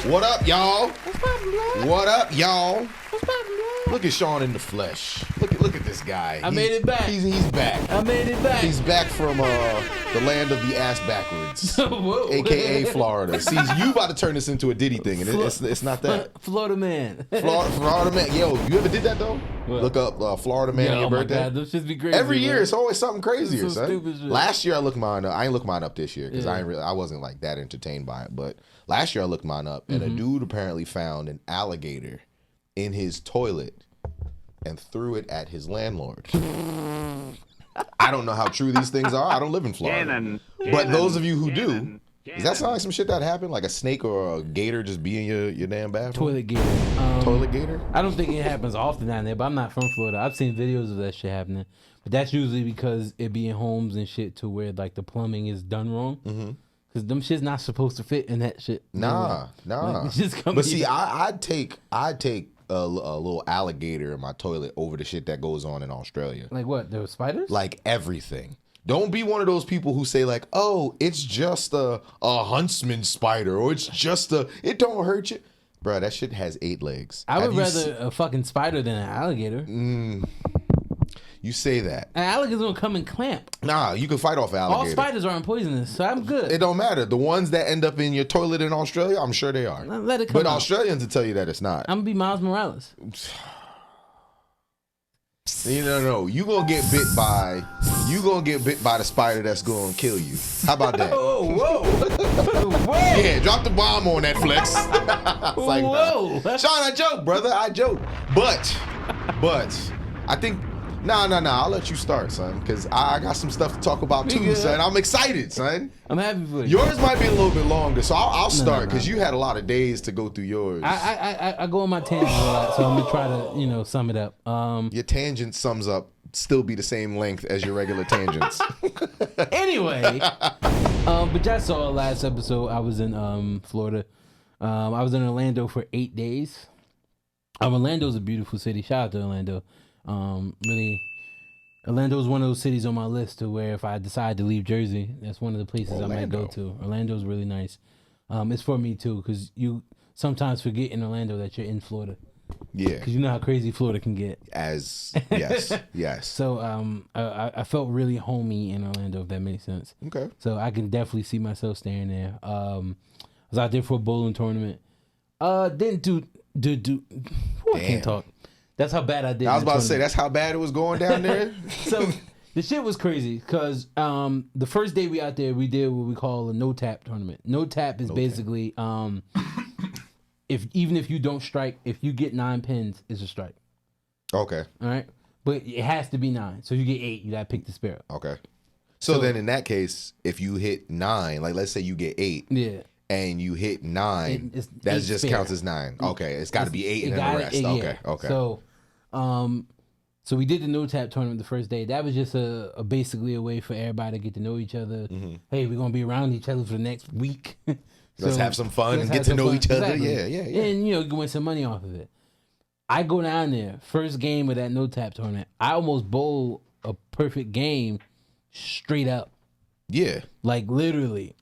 What up, y'all? What's poppin', blood? What up, y'all? What's poppin', blood? Look at Sean in the flesh. Look at this guy. I made it back. He's back. I made it back. He's back from the land of the ass backwards, Whoa. aka Florida. See, you about to turn this into a Diddy thing, and it's not that. Florida man. Florida man. Yo, you ever did that though? What? Look up Florida man on your birthday. Oh my God, those shits be crazy. Every year, man. it's always something crazier, It's so son. stupid shit. Last year, I looked mine up. I ain't looked mine up this year because Yeah. I wasn't like that entertained by it. But last year, I looked mine up, and a dude apparently found an alligator in his toilet and threw it at his landlord. I don't know how true these things are. I don't live in Florida. But those of you who do, does that sound like some shit that happened? Like a snake or a gator just be in your damn bathroom? Toilet gator. Toilet gator? I don't think it happens often down there, but I'm not from Florida. I've seen videos of that shit happening, but that's usually because it be in homes and shit to where like the plumbing is done wrong. Mm-hmm. Cause them shit's not supposed to fit in that shit. Nah. Like, just come But see, I'd take a little alligator in my toilet over the shit that goes on in Australia. like what? There were spiders? Like everything. Don't be one of those people who say like, oh, it's just a huntsman spider, or it's just it don't hurt you. Bruh, that shit has 8 legs. I would Have you rather a fucking spider than an alligator. You say that. An alligator's gonna come and clamp. Nah, you can fight off All alligator. spiders aren't poisonous, so I'm good. It don't matter. The ones that end up in your toilet in Australia, I'm sure they are. Let it come But out. Australians will tell you that it's not. I'm gonna be Miles Morales. No. You gonna get bit by the spider that's gonna kill you. How about that? Whoa. Yeah, drop the bomb on Netflix. It's like, Whoa. nah. Sean, I joke, brother. I joke. But I think nah. I'll let you start, son, because I got some stuff to talk about too, Yeah. son. I'm excited, son. I'm happy for you. Yours might be a little bit longer, so I'll start because you had a lot of days to go through yours. I go on my tangents a lot, so I'm gonna try to sum it up. Your tangent sums up still be the same length as your regular tangents. Anyway, but y'all saw last episode. I was in Florida. I was in Orlando for 8 days. Orlando's a beautiful city. Shout out to Orlando. Really, Orlando is one of those cities on my list to where if I decide to leave Jersey, that's one of the places I might go to. Orlando's really nice. It's for me too, because you sometimes forget in Orlando that you're in Florida. Yeah. Because you know how crazy Florida can get. Yes. So I felt really homey in Orlando, if that makes sense. Okay. So I can definitely see myself staying there. I was out there for a bowling tournament. Didn't do. I can't talk. That's how bad I did. I was about to say that's how bad it was going down there. So the shit was crazy because the first day we out there, we did what we call a no tap tournament. No tap is basically even if you don't strike, if you get 9 pins, it's a strike. Okay. All right, but it has to be 9. So if you get 8, you gotta pick the spirit. Okay. So then in that case, if you hit 9, like let's say you get 8. Yeah. And you hit 9, that just fair. counts as 9. Okay, it's got to be 8 and then the rest. Okay. So, so we did the no tap tournament the first day. That was just a basically a way for everybody to get to know each other. Mm-hmm. Hey, we're gonna be around each other for the next week. Let's have some fun and get to know each other. Yeah. And you can win some money off of it. I go down there, first game of that no tap tournament. I almost bowl a perfect game straight up. Yeah. Like literally.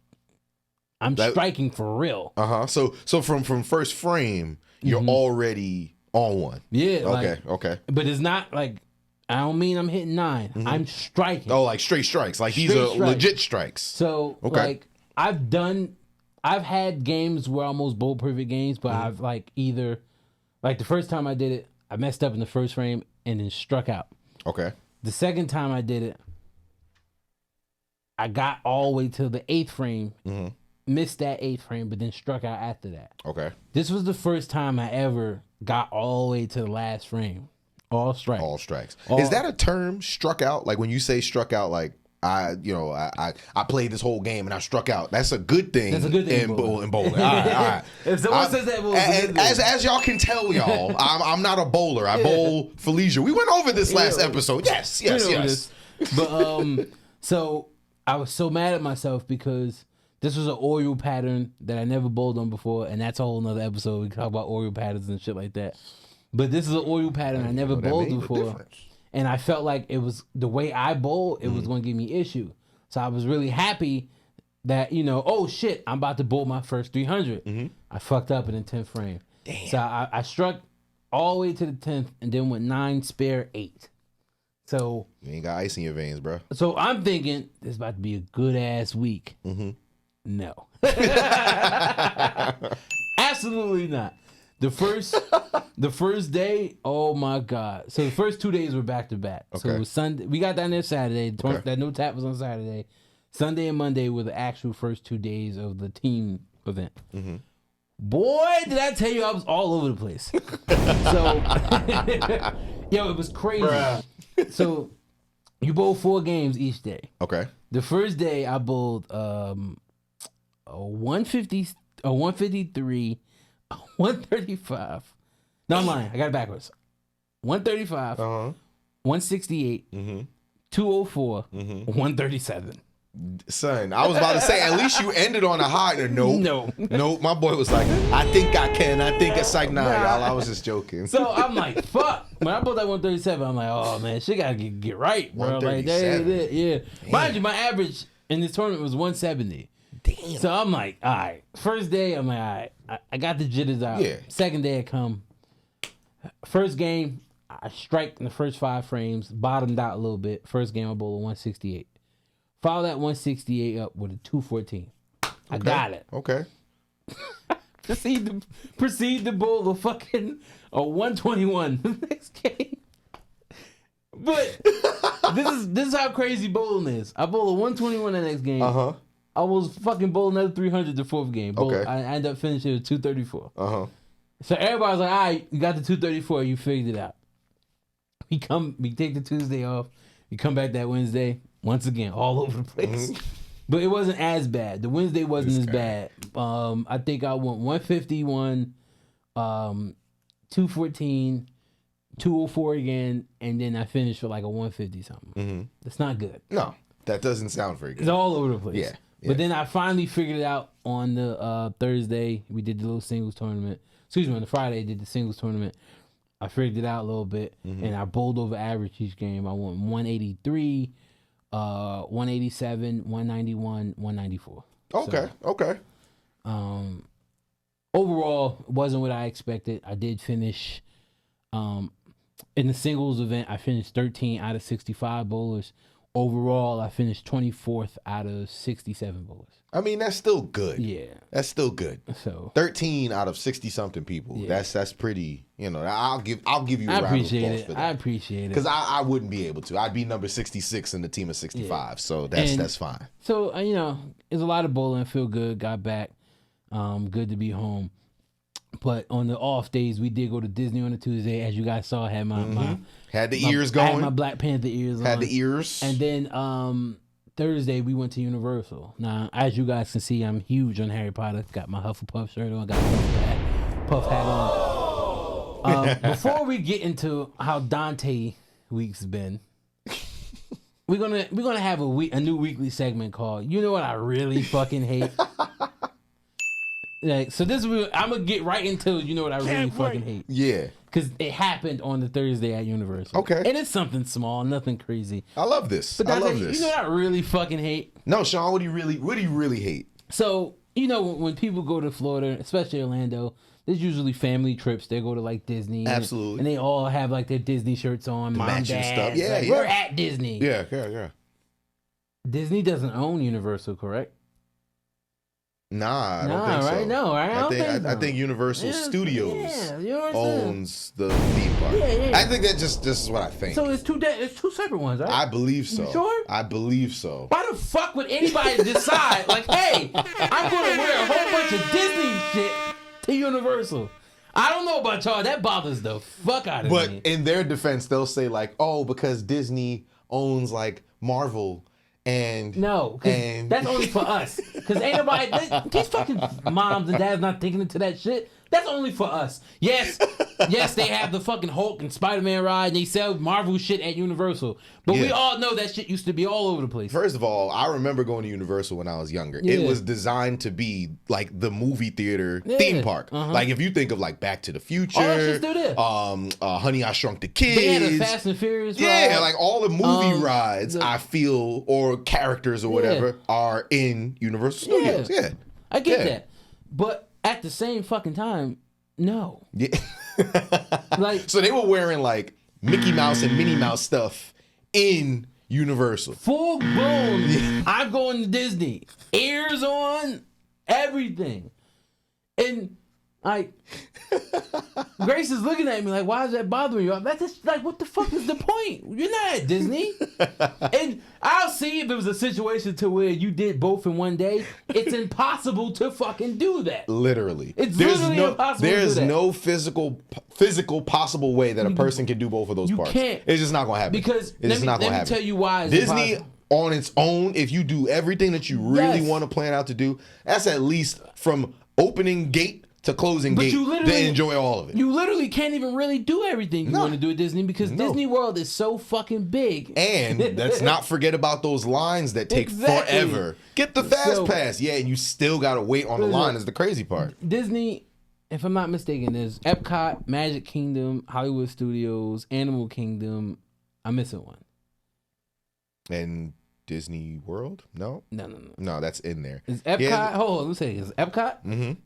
I'm striking for real. So from first frame, you're already on one. Yeah. Okay. But it's not like I don't mean I'm hitting 9. Mm-hmm. I'm striking. Oh, like straight strikes. Like these are legit strikes. So like I've had games where I almost bowled perfect games, but I've like either like the first time I did it, I messed up in the first frame and then struck out. Okay. The second time I did it, I got all the way to the 8th frame. Missed that 8th frame, but then struck out after that. Okay. This was the first time I ever got all the way to the last frame. All strikes. All strikes. Is that a term, struck out? Like when you say struck out, like I played this whole game and I struck out. That's a good thing. That's a good thing in bowling. All right. If someone says that, as y'all can tell, y'all, I'm not a bowler. I bowl for leisure. We went over this last episode. Yes. But so I was so mad at myself because this was an oil pattern that I never bowled on before, and that's a whole nother episode. We can talk about oil patterns and shit like that. But this is an oil pattern I never bowled before. And I felt like it was the way I bowl, it was going to give me issue. So I was really happy that, oh shit, I'm about to bowl my first 300. I fucked up in the 10th frame. Damn. So I struck all the way to the 10th and then went 9 spare 8. So You ain't got ice in your veins, bro. so I'm thinking this is about to be a good ass week. No. Absolutely not. The first day, oh my God. So the first 2 days were back to back. So Okay. it was Sunday. We got down there Saturday. Okay. That no tap was on Saturday. Sunday and Monday were the actual first 2 days of the team event. Boy, did I tell you I was all over the place. So, yo, it was crazy. Bruh. So you bowl 4 games each day. Okay. The first day I bowled a 150, a 153, a 135. No, I'm lying. I got it backwards. 135, 168, 204, 137. Son, I was about to say, at least you ended on a high. Nope. No. My boy was like, I think I can. I think it's like, nah, y'all. I was just joking. So I'm like, fuck. When I bowled that 137, I'm like, oh man, shit gotta get right, bro. Like, 137. yeah. Damn. Mind you, my average in this tournament was 170. Damn. So I'm like, all right. First day, I'm like, all right. I got the jitters out. Yeah. Second day, I come. First game, I strike in the first 5 frames, bottomed out a little bit. First game, I bowled a 168. Follow that 168 up with a 214. I got it. Okay. Proceed to bowl a fucking 121 the next game. But this is how crazy bowling is. I bowl a 121 the next game. I was fucking bowling another 300 the 4th game. Okay. I ended up finishing with 234. So everybody's like, all right, you got the 234, you figured it out. We take the Tuesday off, we come back that Wednesday, once again, all over the place. But it wasn't as bad. The Wednesday wasn't as bad. I think I went 151, 214, 204 again, and then I finished for like a 150 something. That's not good. No, that doesn't sound very good. It's all over the place. Yeah. But then I finally figured it out on the Thursday. We did the little singles tournament. Excuse me, on the Friday, I did the singles tournament. I figured it out a little bit, and I bowled over average each game. I went 183, 187, 191, 194. Okay. So, Okay. Overall, it wasn't what I expected. I did finish in the singles event. I finished 13 out of 65 bowlers. Overall, I finished 24th out of 67 bowlers. I mean, that's still good. Yeah. That's still good. So 13 out of 60 something people. Yeah. That's pretty. I'll give you a I round of appreciate applause it. for that. I appreciate it. Because I wouldn't be able to. I'd be number 66 in the team of 65. So that's fine. So it's a lot of bowling. I feel good. Got back. Good to be home. But on the off days, we did go to Disney on a Tuesday. As you guys saw, I had my had the ears going. I had my Black Panther ears on. Had the ears. And then Thursday, we went to Universal. Now, as you guys can see, I'm huge on Harry Potter. Got my Hufflepuff shirt on. Got my Puff hat on. Before we get into how Dante week's been, we're gonna have a new weekly segment called "You Know What I Really Fucking Hate." So this is I'm gonna get right into you know what I really fucking hate. Yeah. Because it happened on the Thursday at Universal. Okay. And it's something small, nothing crazy. I love this. But I love this. You know what I really fucking hate? No, Sean, what do you really hate? So, when people go to Florida, especially Orlando, there's usually family trips. They go to like Disney. Absolutely. And they all have like their Disney shirts on, mom, matching dad. stuff. Yeah, like, yeah. We're at Disney. Yeah. Disney doesn't own Universal, correct? Nah, I don't think so. Right? No, right? I think Universal Studios owns the theme park. Yeah. I think that this is what I think. So it's two separate ones, right? I believe so. You sure? I believe so. Why the fuck would anybody decide, like, hey, I'm going to wear a whole bunch of Disney shit to Universal? I don't know about y'all. That bothers the fuck out of me. But in their defense, they'll say like, oh, because Disney owns like Marvel and... No, that's only for us. Because ain't nobody... These fucking moms and dads not thinking into that shit. That's only for us. Yes, they have the fucking Hulk and Spider-Man ride, and they sell Marvel shit at Universal. But we all know that shit used to be all over the place. First of all, I remember going to Universal when I was younger. Yeah. It was designed to be like the movie theater theme park. Like if you think of like Back to the Future, all that shit's still there. Honey, I Shrunk the Kids. They had a Fast and Furious ride. Yeah, like all the movie rides, I feel, or characters or whatever, are in Universal Studios. Yeah. I get that. But at the same fucking time, no. Yeah. Like, so they were wearing like Mickey Mouse and Minnie Mouse stuff in Universal. Full blown. I'm going to Disney. Ears on, everything. And like, Grace is looking at me like, why is that bothering you? That's just like, what the fuck is the point? You're not at Disney. And I'll see if it was a situation to where you did both in one day. It's impossible to fucking do that. Literally. It's literally impossible to do that. There's no physical possible way that a person can do both of those parts. You can't. It's just not going to happen. Because let me tell you why. Disney on its own, if you do everything that you really want to plan out to do, that's at least from opening gate to closing gate to enjoy all of it. You literally can't even really do everything you want to do at Disney because Disney World is so fucking big. And let's not forget about those lines that take forever. Get the fast pass. Yeah, and you still got to wait on the line is the crazy part. Disney, if I'm not mistaken, there's Epcot, Magic Kingdom, Hollywood Studios, Animal Kingdom. I'm missing one. And Disney World? No, that's in there. Is Epcot? Hold on, let me say. Is Epcot?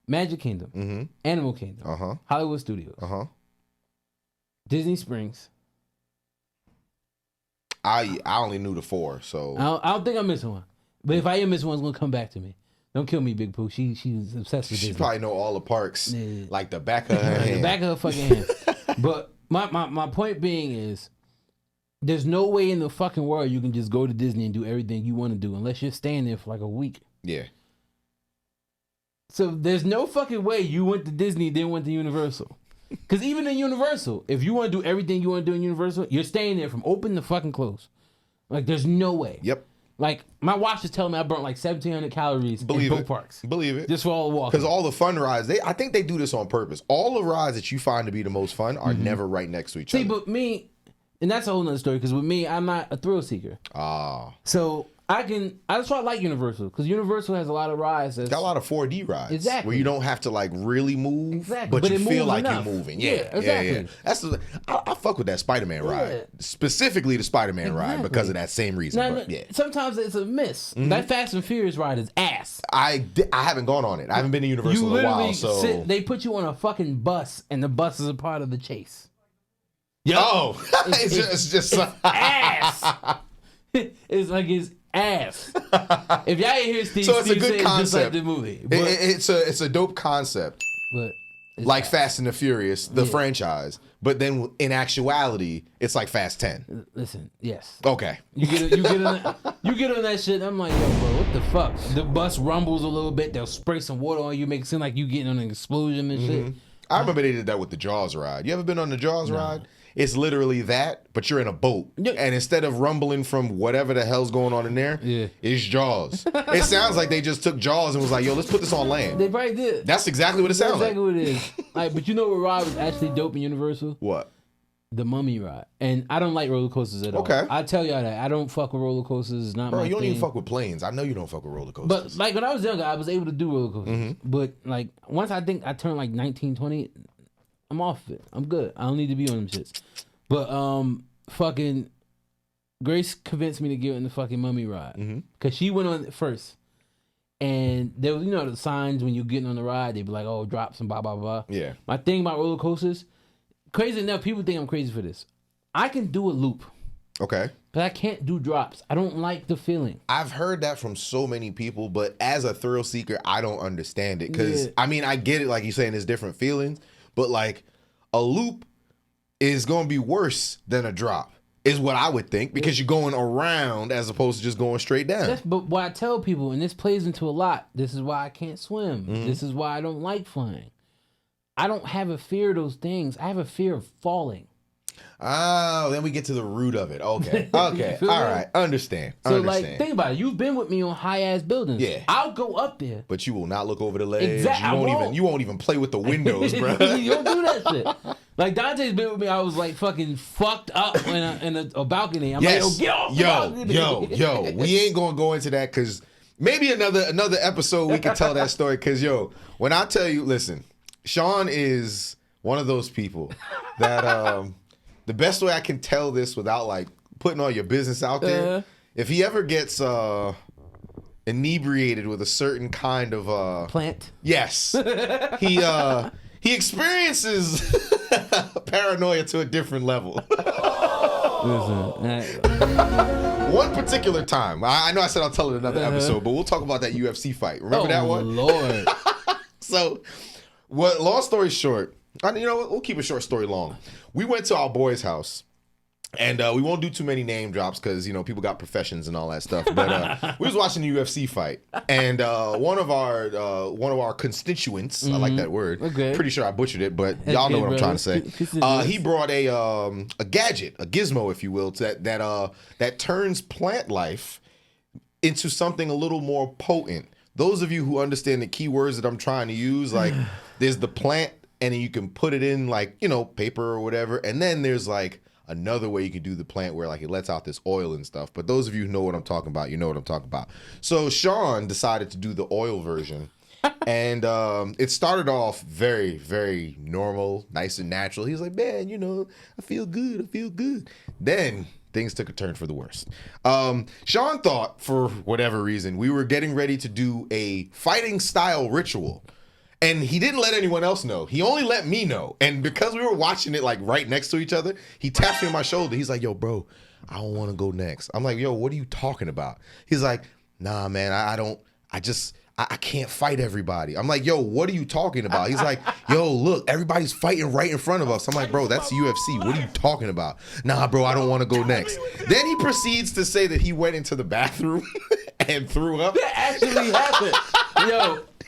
Magic Kingdom, Animal Kingdom, Hollywood Studios, Disney Springs. I only knew the 4, so I don't think I'm missing one. But if I am missing one, it's gonna come back to me. Don't kill me, Big Pooh. She's obsessed with Disney. She probably know all the parks like the back of her hand. The back of her fucking hand. But my point being is, there's no way in the fucking world you can just go to Disney and do everything you want to do unless you're staying there for like a week. Yeah. So there's no fucking way you went to Disney then went to Universal. Because even in Universal, if you want to do everything you want to do in Universal, you're staying there from open to fucking close. Like, there's no way. Yep. Like, my watch is telling me I burnt like 1,700 calories in both parks. Believe it. Just for all the walking. Because all the fun rides, I think they do this on purpose. All the rides that you find to be the most fun are never right next to each other. See, but me, and that's a whole nother story, because with me, I'm not a thrill seeker. So that's why I like Universal, because Universal has a lot of rides. It's got a lot of 4D rides. Exactly. Where you don't have to like really move, but you feel like you're moving. Yeah, exactly. I fuck with that Spider-Man ride. Specifically the Spider-Man ride because of that same reason. Now, sometimes it's a miss. That Fast and Furious ride is ass. I haven't gone on it. I haven't been to Universal in a while. So they put you on a fucking bus, and the bus is a part of the chase. Yep. Oh, it's just ass. It's like his ass. If y'all ain't hear Steve, so it's Steve a good concept. Just like the movie. But it's a dope concept. But like Fast and the Furious, the franchise. But then in actuality, it's like Fast 10. Listen, yes. Okay. You get on that shit. I'm like, yo, bro, what the fuck? The bus rumbles a little bit. They'll spray some water on you, make it seem like you getting on an explosion and shit. I remember they did that with the Jaws ride. You ever been on the Jaws ride? It's literally that, but you're in a boat. Yeah. And instead of rumbling from whatever the hell's going on in there, it's Jaws. It sounds like they just took Jaws and was like, yo, let's put this on land. They probably did. That's exactly what it sounds like. Exactly what it is. Like, but you know what ride was actually dope in Universal? What? The Mummy ride. And I don't like roller coasters at all. Okay. I tell y'all that. I don't fuck with roller coasters. It's not my thing. Bro, you don't even fuck with planes. I know you don't fuck with roller coasters. But like when I was younger, I was able to do roller coasters. But like once I think I turned like 19, 20, I'm off it. I'm good. I don't need to be on them shits. But fucking Grace convinced me to get in the fucking Mummy ride because she went on it first, and there was the signs when you're getting on the ride, they'd be like, oh, drops and blah blah blah. Yeah. My thing about roller coasters, crazy enough, people think I'm crazy for this. I can do a loop. Okay. But I can't do drops. I don't like the feeling. I've heard that from so many people, but as a thrill seeker, I don't understand it because I mean I get it, like you're saying, there's different feelings, but like a loop is going to be worse than a drop, is what I would think, because you're going around as opposed to just going straight down. But what I tell people, and this plays into a lot, this is why I can't swim. This is why I don't like flying. I don't have a fear of those things. I have a fear of falling. Oh, then we get to the root of it. Okay. Okay. All right. Understand. So, like, think about it. You've been with me on high-ass buildings. Yeah. I'll go up there. But you will not look over the ledge. Exactly. You won't even play with the windows, bro. You don't do that shit. Like, Dante's been with me. I was, like, fucking fucked up in a balcony. I'm like, get off the balcony. Yo. We ain't going to go into that because maybe another episode we can tell that story because, when I tell you, listen, Sean is one of those people that... The best way I can tell this without like putting all your business out there, if he ever gets inebriated with a certain kind of plant, yes, he experiences paranoia to a different level. One particular time, I know I said I'll tell it another episode, but we'll talk about that UFC fight. Remember that one? Lord. So, long story short. You know what? We'll keep a short story long. We went to our boy's house, and we won't do too many name drops because people got professions and all that stuff. But we was watching the UFC fight, and one of our constituents, I like that word. Okay. Pretty sure I butchered it, but y'all know what I'm trying to say. He brought a gadget, a gizmo, if you will, that turns plant life into something a little more potent. Those of you who understand the keywords that I'm trying to use, like there's the plant. And then you can put it in like, paper or whatever. And then there's like another way you can do the plant where like it lets out this oil and stuff. But those of you who know what I'm talking about, you know what I'm talking about. So Sean decided to do the oil version. And it started off very, very normal, nice and natural. He's like, man, I feel good. Then things took a turn for the worst. Sean thought, for whatever reason, we were getting ready to do a fighting style ritual. And he didn't let anyone else know. He only let me know. And because we were watching it like right next to each other, he tapped me on my shoulder. He's like, yo, bro, I don't want to go next. I'm like, yo, what are you talking about? He's like, nah, man, I can't fight everybody. I'm like, yo, what are you talking about? He's like, yo, look, everybody's fighting right in front of us. I'm like, bro, that's UFC. What are you talking about? Nah, bro, I don't want to go next. Then he proceeds to say that he went into the bathroom and threw up. That actually happened.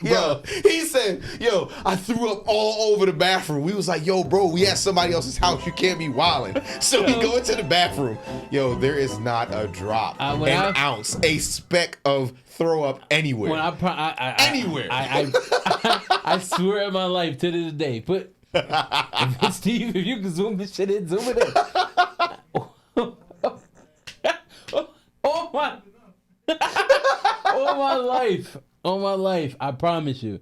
Yo, he said, yo, I threw up all over the bathroom. We was like, yo, bro, we at somebody else's house. You can't be wilding. So we go into the bathroom. Yo, there is not a drop, an ounce, a speck of throw up anywhere. Anywhere. I swear on my life to this day. But Steve, if you can zoom this shit in, zoom it in. On my life, I promise you,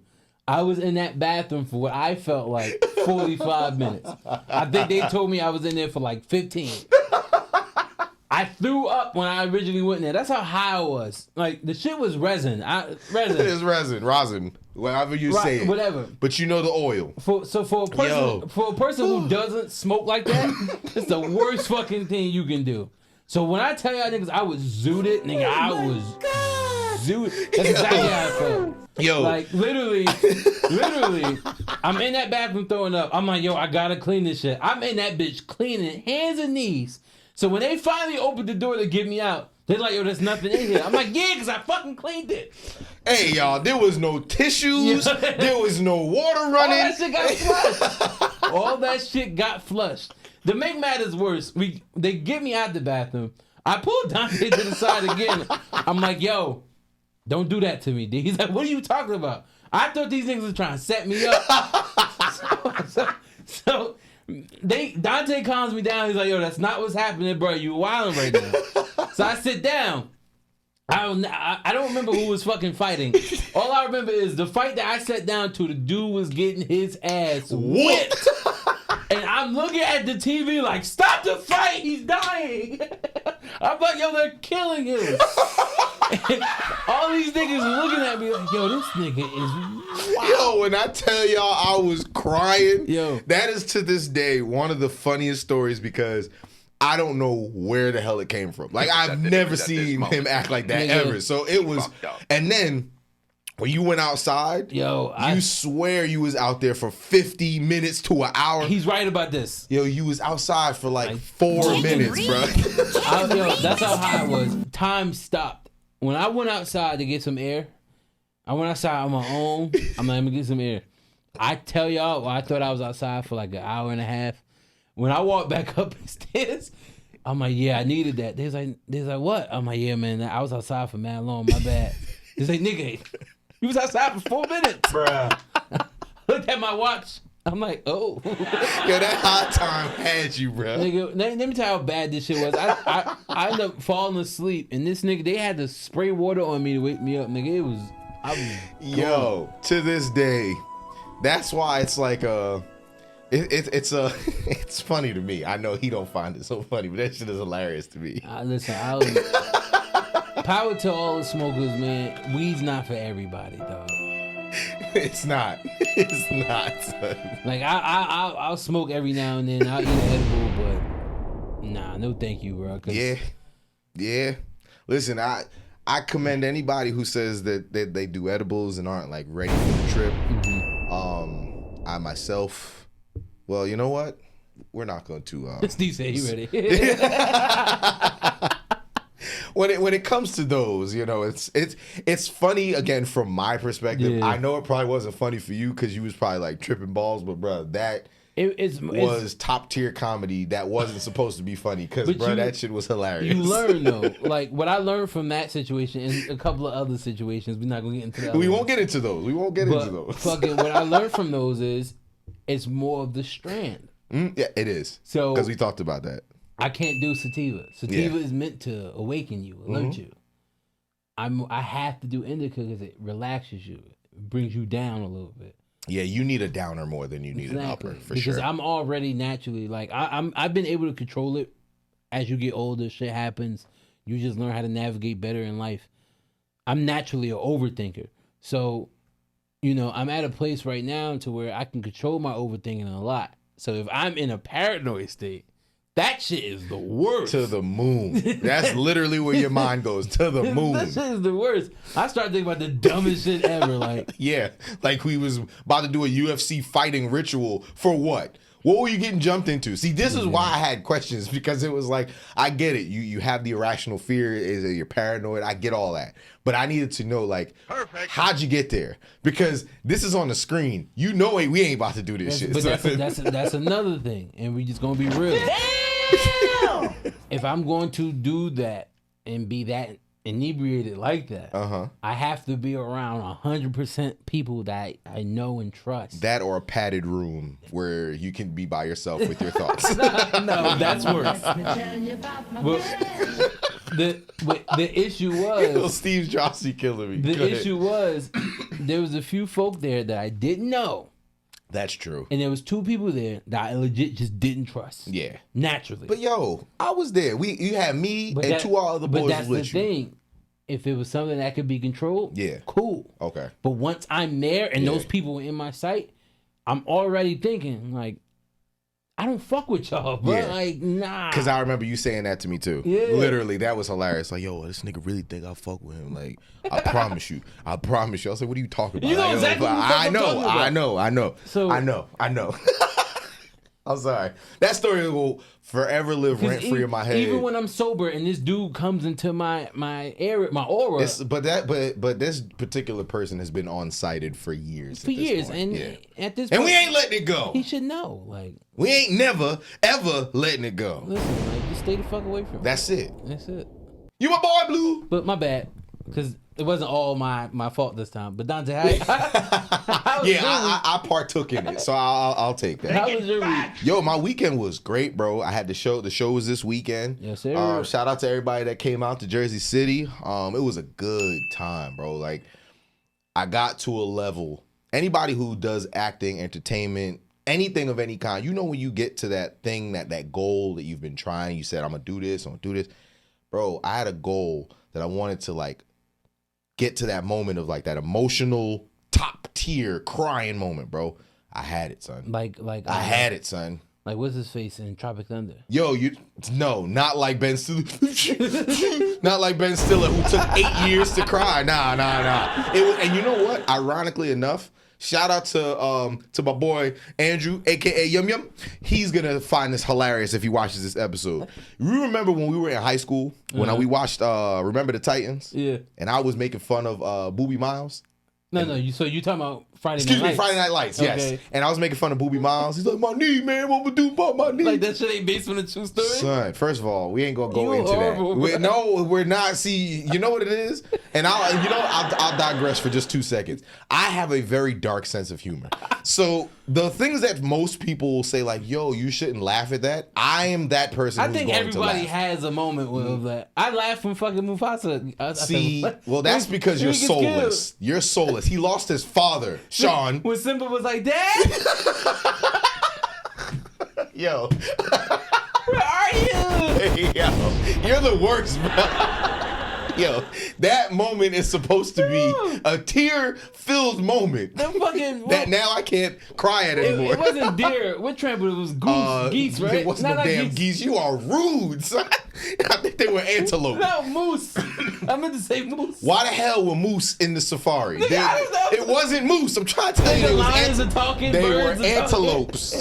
I was in that bathroom for what I felt like 45 minutes. I think they told me I was in there for like 15. I threw up when I originally went in there. That's how high I was. Like, the shit was resin. Resin. It is rosin, whatever you say it. Whatever. But you know the oil. For a person who doesn't smoke like that, it's the worst fucking thing you can do. So when I tell y'all niggas I was zooted, nigga, I was zooted. That's exactly how I felt. Yo. Like, literally, I'm in that bathroom throwing up. I'm like, yo, I gotta clean this shit. I'm in that bitch cleaning hands and knees. So when they finally opened the door to get me out, they're like, yo, there's nothing in here. I'm like, yeah, because I fucking cleaned it. Hey, y'all, there was no tissues. There was no water running. All that shit got flushed. All that shit got flushed. To make matters worse, they get me out the bathroom. I pulled Dante to the side again. I'm like, yo, don't do that to me, D. He's like, what are you talking about? I thought these niggas were trying to set me up. So Dante calms me down. He's like, yo, that's not what's happening, bro. You wilding right now. So I sit down. I don't remember who was fucking fighting. All I remember is the fight that I sat down to, the dude was getting his ass whipped. And I'm looking at the TV like, stop the fight, he's dying. I'm like, yo, they're killing him. And all these niggas are looking at me like, yo, this nigga is wild. Yo, when I tell y'all I was crying, that is to this day one of the funniest stories because I don't know where the hell it came from. Like, I've never seen him act like that ever. So it was, and then when you went outside, you swear you was out there for 50 minutes to an hour. He's right about this. Yo, you was outside for like 4 minutes, bro. That's how high I was. Time stopped. When I went outside to get some air, I went outside on my own. I'm like, let me get some air. I tell y'all, I thought I was outside for like an hour and a half. When I walked back up the stairs, I'm like, yeah, I needed that. They was like, what? I'm like, yeah, man, I was outside for mad long. My bad. They like, nigga, you was outside for 4 minutes. Bruh. Looked at my watch. I'm like, oh. Yo, that hot time had you, bro. Nigga, let me tell you how bad this shit was. I ended up falling asleep, and this nigga, they had to spray water on me to wake me up, nigga. Yo, to this day, that's why it's like it's funny to me. I know he don't find it so funny, but that shit is hilarious to me. Listen, power to all the smokers, man. Weed's not for everybody, dog. It's not. It's not, son. Like I'll smoke every now and then. I'll eat an edible, but nah, no thank you, bro. Yeah. Listen, I commend anybody who says that they do edibles and aren't like ready for the trip. Mm-hmm. I myself, well, you know what? We're not going to. Steve said he ready. When it comes to those, you know, it's funny again from my perspective. Yeah. I know it probably wasn't funny for you because you was probably like tripping balls, but bro, that was top tier comedy that wasn't supposed to be funny because bro, that shit was hilarious. You learn though, like what I learned from that situation and a couple of other situations. We're not gonna get into that. We won't get into those. Fucking what I learned from those is it's more of the strand. Yeah, it is. So because we talked about that. I can't do sativa. Sativa is meant to awaken you, alert you. I have to do indica because it relaxes you. It brings you down a little bit. Yeah, you need a downer more than you need an upper, for sure. Because I'm already naturally, like, I've been able to control it. As you get older, shit happens. You just learn how to navigate better in life. I'm naturally an overthinker. So, you know, I'm at a place right now to where I can control my overthinking a lot. So if I'm in a paranoid state, that shit is the worst. To the moon. That's literally where your mind goes. To the moon. That shit is the worst. I start thinking about the dumbest shit ever. Like, yeah, like we was about to do a UFC fighting ritual for what? What were you getting jumped into? See, this is why I had questions because it was like, I get it. You have the irrational fear. Is it you're paranoid? I get all that, but I needed to know like, how'd you get there? Because this is on the screen. You know, we ain't about to do this shit. But that's another thing, and we just gonna be real. If I'm going to do that and be that inebriated like that, I have to be around 100% people that I know and trust. That or a padded room where you can be by yourself with your thoughts. No, that's worse. The issue was Steve Jossie killing me. The issue was there was a few folk there that I didn't know. That's true. And there was 2 people there that I legit just didn't trust. Yeah. Naturally. But yo, I was there. You had me and 2 other boys with you. But that's the thing. If it was something that could be controlled, cool. Okay. But once I'm there and those people were in my sight, I'm already thinking like, I don't fuck with y'all, bro. Yeah. Like, nah. Because I remember you saying that to me too. Yeah. Literally, that was hilarious. Like, yo, this nigga really think I fuck with him. Like, I promise you. I was like, what are you talking about? You know exactly what I know. So I know. I'm sorry. That story will forever live rent free in my head. Even when I'm sober and this dude comes into my area, my aura. But this particular person has been on sighted for years. For years, and at this point, and we ain't letting it go. He should know. Like, we ain't never ever letting it go. Listen, like, just stay the fuck away from him. That's it. You my boy, Blue. But my bad, because it wasn't all my fault this time. But Dante, I partook in it, so I'll take that. How was your week? Yo, my weekend was great, bro. I had the show. The show was this weekend. Yes, sir. Shout out to everybody that came out to Jersey City. It was a good time, bro. Like, I got to a level. Anybody who does acting, entertainment, anything of any kind, you know, when you get to that thing, that goal that you've been trying, you said, I'm gonna do this. Bro, I had a goal that I wanted to like get to that moment of like that emotional top tier crying moment, bro. I had it, son. Like I had it, son. Like, what's his face in Tropic Thunder? Yo, not like Ben Stiller. Not like Ben Stiller, who took 8 years to cry. Nah. It was, and you know what? Ironically enough, shout out to my boy Andrew, aka Yum Yum. He's gonna find this hilarious if he watches this episode. You remember when we were in high school when we watched Remember the Titans? Yeah. And I was making fun of Boobie Miles. No. So you talking about Excuse me, Friday Night Lights, yes. Okay. And I was making fun of Boobie Miles. He's like, my knee, man, what we do about my knee? Like that shit ain't based on a true story? Son, first of all, we ain't gonna go You into horrible, that. No, we're not. See, you know what it is? And I'll digress for just 2 seconds. I have a very dark sense of humor. So the things that most people will say, like, yo, you shouldn't laugh at that, I am that person I who's think going everybody to laugh. has a moment with that. I laughed when fucking Mufasa. See, well, that's because you're soulless. You're soulless. He lost his father, Sean. When Simba was like, Dad, Yo. where are you? Yo, you're the worst, bro. Yo, that moment is supposed to be a tear-filled moment. The fucking That now I can't cry at anymore. it wasn't deer. What trampled it was geese, right? It wasn't no damn geese. You are rude, son. I think they were antelope. No, moose. I meant to say moose. Why the hell were moose in the safari? Nigga, I don't know. It wasn't moose. I'm trying to tell you, The it was lions are talking. they Birds were are antelopes.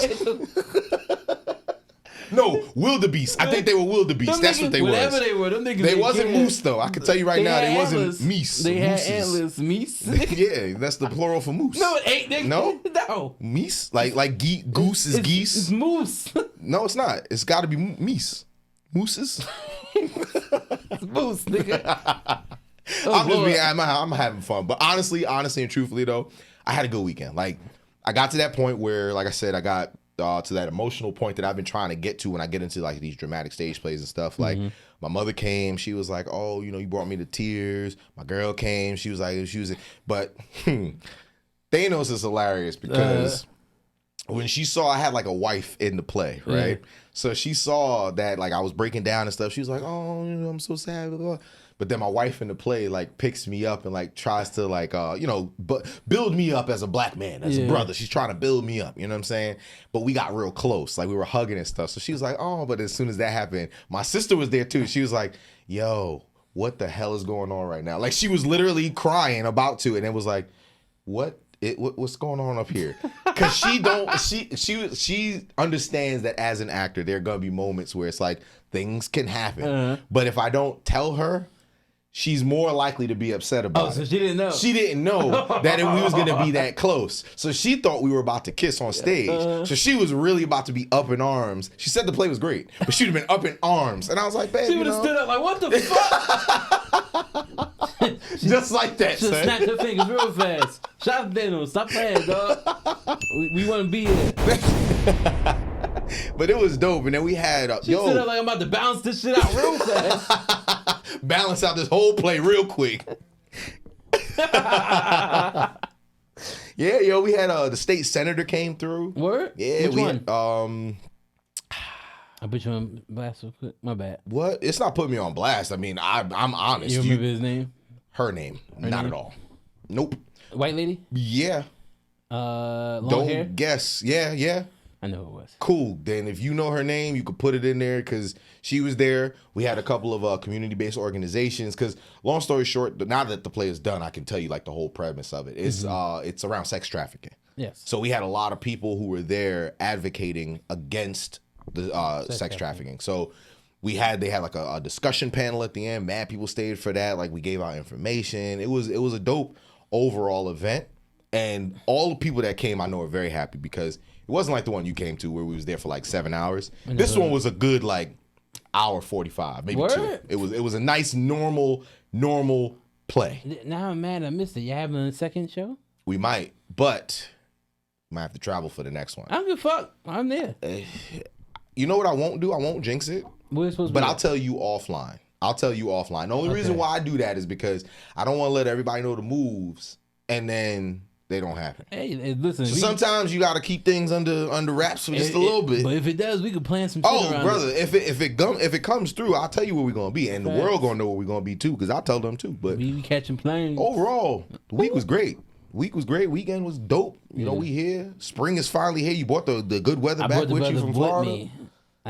No, wildebeest. I think they were wildebeest. That's what they whatever was. they were, them niggas. They didn't wasn't care. moose though. I can tell you right now, they wasn't meese. They had Mooses. antlers. Meese. Yeah, that's the plural for moose. No, it ain't. Nigga. No? No. Meese? Like goose is geese? It's moose. No, it's not. It's got to be meese. Mooses? It's moose, nigga. I'm having fun. But honestly and truthfully though, I had a good weekend. Like, I got to that point where, like I said, I got to that emotional point that I've been trying to get to when I get into like these dramatic stage plays and stuff. Like, my mother came, she was like, oh, you know, you brought me to tears. My girl came, she was like, but Thanos is hilarious because when she saw I had like a wife in the play, right? So she saw that like I was breaking down and stuff. She was like, oh, you know, I'm so sad. Blah, blah. But then my wife in the play like picks me up and like tries to like but build me up as a black man, as a brother. She's trying to build me up, you know what I'm saying? But we got real close, like we were hugging and stuff. So she was like, oh, but as soon as that happened, my sister was there too. She was like, yo, what the hell is going on right now? Like she was literally crying about to, and it was like, what's going on up here? Because she understands that as an actor, there are gonna be moments where it's like things can happen. But if I don't tell her, she's more likely to be upset about it. So she didn't know. She didn't know that we was going to be that close. So she thought we were about to kiss on stage. So she was really about to be up in arms. She said the play was great, but she'd have been up in arms. And I was like, babe, She would have stood up like, what the fuck? Just like that, She son. snapped her fingers real fast. Shout out to Thanos. Stop playing, dog. We want to be here. But it was dope. And then we had, She stood up like, I'm about to bounce this shit out real fast. balance out this whole play real quick. Yeah, yo, we had the state senator came through. Word? Yeah, Which one? I put you on blast real quick. My bad. What? It's not putting me on blast. I mean, I'm honest. You remember his name? Her name? Not name? at all. Nope. White lady? Yeah. Long Don't hair? guess. Yeah. I know who it was. Cool. Then if you know her name, you could put it in there because she was there. We had a couple of community-based organizations. Because long story short, now that the play is done, I can tell you like the whole premise of it. It's it's around sex trafficking. Yes. So we had a lot of people who were there advocating against the sex trafficking. So they had like a discussion panel at the end. Mad people stayed for that. Like we gave out information. It was a dope overall event. And all the people that came, I know, are very happy because it wasn't like the one you came to where we was there for like 7 hours. This one was a good like hour 45, maybe 2. It was a nice normal play. Now I'm mad I missed it. You having a second show? We might, but we might have to travel for the next one. I don't give a fuck. I'm there. You know what I won't do? I won't jinx it. We're supposed to But be I'll tell you offline. The only reason why I do that is because I don't want to let everybody know the moves and then they don't happen. Hey, listen. So sometimes you got to keep things under wraps for just a little bit. But if it does, we could plan some shit around brother, it. if it comes through, I'll tell you where we're gonna be, and the world gonna know where we're gonna be too, because I'll tell them too. But we catching planes. overall, the week was great. Weekend was dope. You know, we here. Spring is finally here. You brought the good weather back with you from Florida.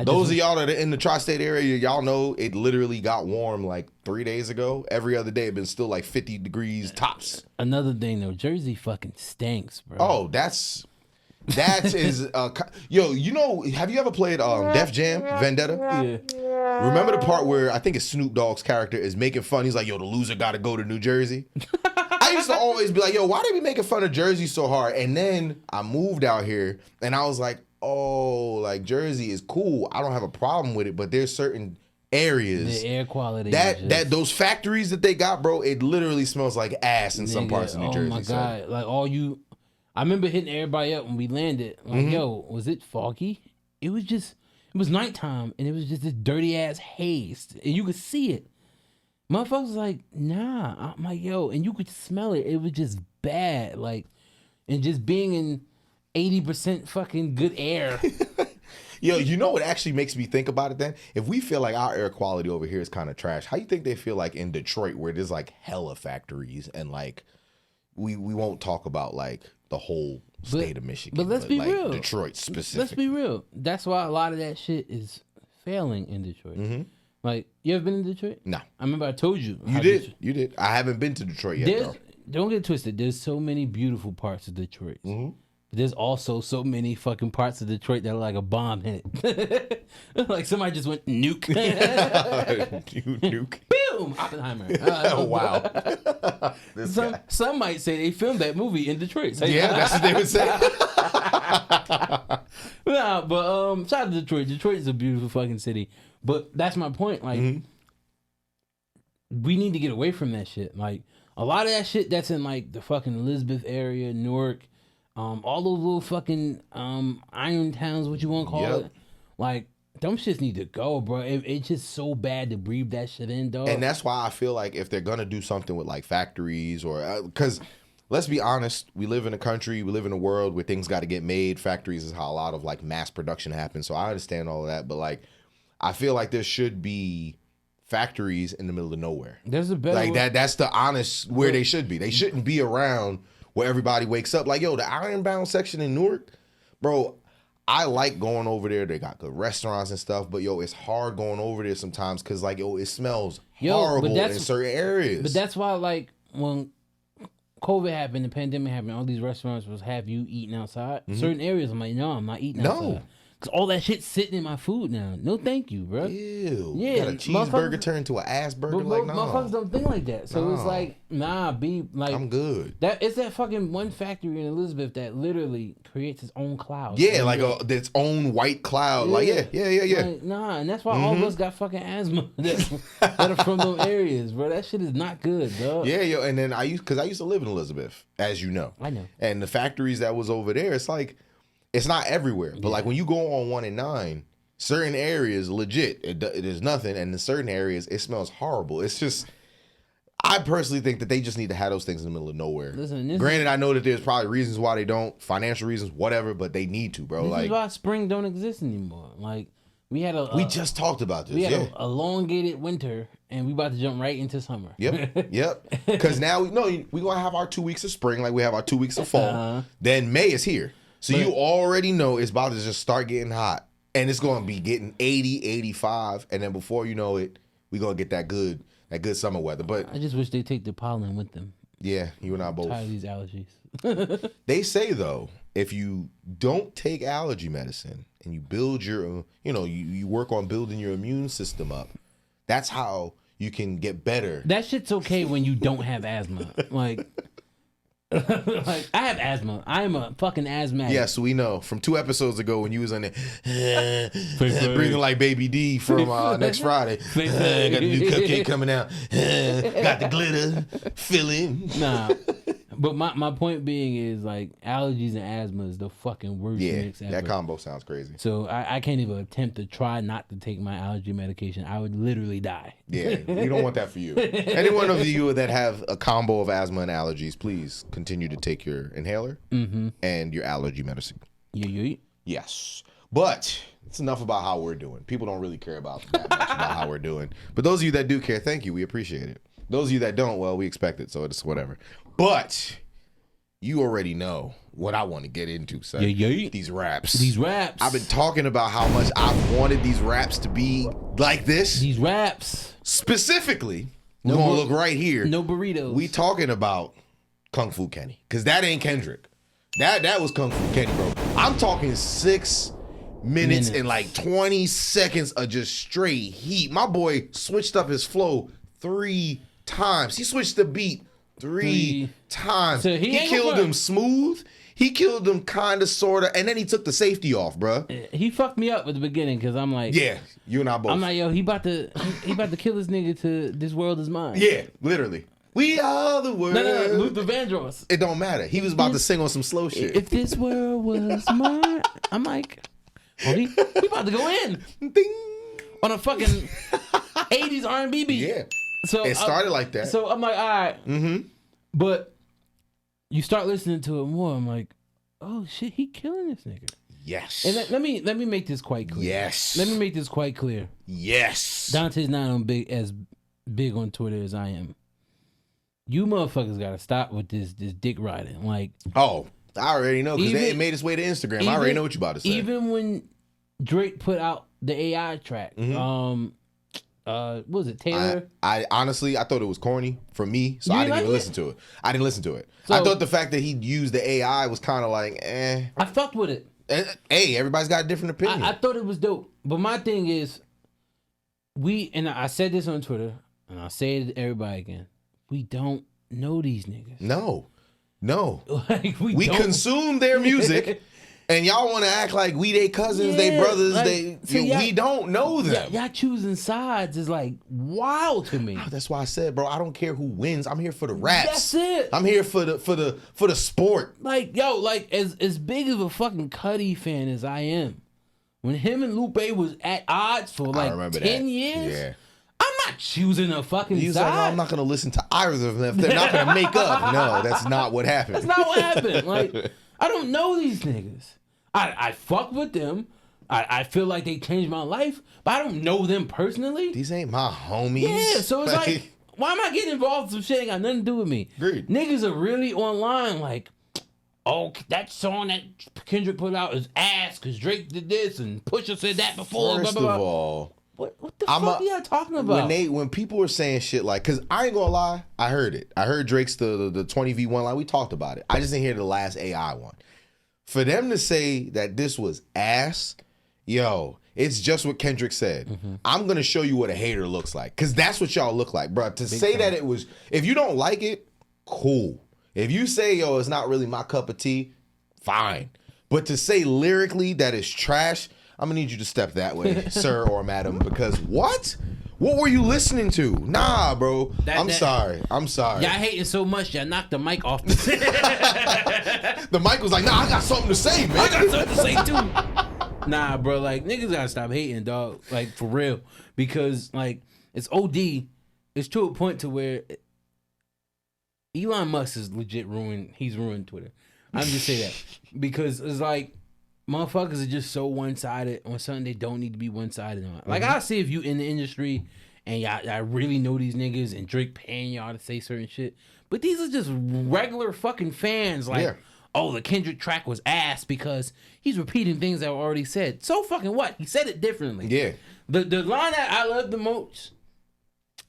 Those of y'all that are in the tri-state area, y'all know it literally got warm like 3 days ago. Every other day, it been still like 50 degrees tops. Another thing though, Jersey fucking stinks, bro. Oh, that is yo. You know, have you ever played Def Jam Vendetta? Yeah. Remember the part where I think it's Snoop Dogg's character is making fun. He's like, "Yo, the loser got to go to New Jersey." I used to always be like, yo, why they be making fun of Jersey so hard? And then I moved out here and I was like, oh, like Jersey is cool. I don't have a problem with it, but there's certain areas. The air quality. That those factories that they got, bro, it literally smells like ass in some parts of New Jersey. Oh my God. Like I remember hitting everybody up when we landed. Like, yo, was it foggy? It was nighttime and it was just this dirty ass haze. And you could see it. Motherfuckers was like, nah. I'm like, yo, and you could smell it. It was just bad. Like, and just being in 80% fucking good air. Yo, you know what actually makes me think about it then? If we feel like our air quality over here is kind of trash, how you think they feel like in Detroit where there's like hella factories and like we won't talk about like the whole state of Michigan. But let's be like real. Detroit specifically. Let's be real. That's why a lot of that shit is failing in Detroit. Like, you ever been in Detroit? No. I remember I told you. You did. You did. I haven't been to Detroit yet, though. Don't get twisted. There's so many beautiful parts of Detroit. But there's also so many fucking parts of Detroit that are like a bomb hit. Like somebody just went nuke. Nuke. Boom! Oppenheimer. Wow. Some might say they filmed that movie in Detroit. So yeah, that's what they would say. Nah, but shout out to Detroit. Detroit is a beautiful fucking city. But that's my point. Like, we need to get away from that shit. Like, a lot of that shit that's in like the fucking Elizabeth area, Newark, all those little fucking iron towns, what you want to call it. Like, them shits need to go, bro. It's just so bad to breathe that shit in, dog. And that's why I feel like if they're gonna do something with like factories or because let's be honest, we live in a country, we live in a world where things got to get made. Factories is how a lot of like mass production happens. So I understand all of that, but like, I feel like there should be factories in the middle of nowhere. There's a better like that. That's the honest where they should be. They shouldn't be around where everybody wakes up. Like, yo, the Ironbound section in Newark, bro. I like going over there. They got good restaurants and stuff, but yo, it's hard going over there sometimes because like, yo, it smells horrible in certain areas. But that's why, like, when COVID happened, the pandemic happened, all these restaurants was have you eating outside. Certain areas, I'm like, no, I'm not eating outside. Cause all that shit's sitting in my food now. No, thank you, bro. Ew. Yeah, got a cheeseburger turned to an ass burger. Like, no. Motherfuckers don't think like that. So it's like, nah, be like, I'm good. It's that fucking one factory in Elizabeth that literally creates its own cloud. Yeah, like its own white cloud. Like, yeah. Like, nah, and that's why all of us got fucking asthma that are from those areas, bro. That shit is not good, dog. Yeah, yo, and then I used to live in Elizabeth, as you know. I know. And the factories that was over there, it's like, it's not everywhere, but like when you go on 1 and 9, certain areas legit it is nothing, and in certain areas it smells horrible. It's just, I personally think that they just need to have those things in the middle of nowhere. Listen, granted, I know that there's probably reasons why they don't, financial reasons, whatever, but they need to, bro. This is why spring don't exist anymore. Like we just talked about this. We had a elongated winter, and we about to jump right into summer. Yep. Because now we gonna have our 2 weeks of spring, like we have our 2 weeks of fall. Then May is here. So you already know it's about to just start getting hot. And it's going to be getting 80, 85. And then before you know it, we're going to get that good summer weather. But I just wish they take the pollen with them. Yeah, you and I both. I'm tired of these allergies. They say, though, if you don't take allergy medicine and you build your, you work on building your immune system up, that's how you can get better. That shit's okay when you don't have asthma. Like... like I have asthma. I am a fucking asthmatic. Yes, we know. From 2 episodes ago when you was on there breathing like Baby D from next Friday. Got a new cupcake coming out. Got the glitter filling. Nah. But my point being is like allergies and asthma is the fucking worst mix ever. That combo sounds crazy. So I can't even attempt to try not to take my allergy medication. I would literally die. Yeah, we don't want that for you. Any one of you that have a combo of asthma and allergies, please continue to take your inhaler and your allergy medicine. Yeah. Yes. But it's enough about how we're doing. People don't really care about that much about how we're doing. But those of you that do care, thank you. We appreciate it. Those of you that don't, well, we expect it, so it's whatever. But you already know what I want to get into, son. Yeah. These raps. I've been talking about how much I've wanted these raps to be like this. These raps. Specifically, we're going to look right here. No burritos. We talking about Kung Fu Kenny. Because that ain't Kendrick. That was Kung Fu Kenny, bro. I'm talking 6 minutes and like 20 seconds of just straight heat. My boy switched up his flow 3 times. He switched the beat Three times. So he ain't killed gonna- him smooth. He killed him kind of, sort of, and then he took the safety off, bruh. He fucked me up at the beginning because I'm like, Yeah, you and I both. I'm like, yo, he about to kill this nigga to this world is mine. Yeah, literally. We are the world. No, Luther Vandross. It don't matter. He was about to sing on some slow shit. If this world was mine, I'm like, oh, he about to go in Ding. on a fucking 80s R&B beat. Yeah. So It started like that. So I'm like, all right. Mm-hmm. But you start listening to it more. I'm like, oh shit, he killing this nigga. Yes. And let me make this quite clear. Yes. Let me make this quite clear. Yes. Dante's not as big on Twitter as I am. You motherfuckers gotta stop with this dick riding. Like, Oh, I already know because it Even- made its way to Instagram. I already know what you about to say. even when Drake put out the AI track, Mm-hmm. what was it, Taylor? I honestly, I thought it was corny for me, so You I didn't didn't even like listen to it. I didn't listen to it. So- I thought the fact that he used the AI was kind of like, eh. I fucked with it. Hey, everybody's got a different opinion. I thought it was dope. But my thing is, and I said this on Twitter, and I'll say it to everybody again. We don't know these niggas. No. Like, We don't. consume their music, and y'all want to act like we they cousins, they Yeah, brothers, like, so we don't know them. Y'all choosing sides is like wild to me. That's why I said, bro, I don't care who wins. I'm here for the raps. That's it. I'm here for the sport. Like, yo, like as big of a fucking Cudi fan as I am, when him and Lupe was at odds for I like remember 10 that. years, Yeah. I'm not choosing a fucking He's side. like, no, I'm not gonna listen to either of them if they're not gonna make up. No, that's not what happened. That's not what happened. Like, I don't know these niggas. I fuck with them. I feel like they changed my life, but I don't know them personally. These ain't my homies. Yeah, so it's like, why am I getting involved in some shit that ain't got nothing to do with me? Agreed. Niggas are really online like, oh, that song that Kendrick put out is ass because Drake did this and Pusha said that before. First blah, blah, of blah. all, What the fuck are y'all talking about? when people were saying shit like, cause I ain't gonna lie, I heard it. I heard Drake's the 20v1 line. We talked about it. I just didn't hear the last AI one. For them to say that this was ass, yo, it's just what Kendrick said. Mm-hmm. I'm gonna show you what a hater looks like, cause that's what y'all look like, bro. To say time. that it was, if you don't like it, cool. If you say, yo, it's not really my cup of tea, fine. But to say lyrically that it's trash, I'm gonna need you to step that way, sir or madam, because what? What were you listening to? Nah, bro. I'm sorry. Y'all hating so much, y'all knocked the mic off. The mic was like, nah, I got something to say, man. I got something to say too. Nah, bro, like niggas gotta stop hating, dog. Like for real, because like it's OD. It's to a point to where Elon Musk is legit ruined. He's ruined Twitter. I'm just saying that because it's like motherfuckers are just so one sided on something they don't need to be one sided on. Like I see if you in the industry and y'all really know these niggas and Drake paying y'all to say certain shit, but these are just regular fucking fans. Like, Yeah. oh, the Kendrick track was ass because he's repeating things that were already said. So fucking what? He said it differently. Yeah. The line that I love the most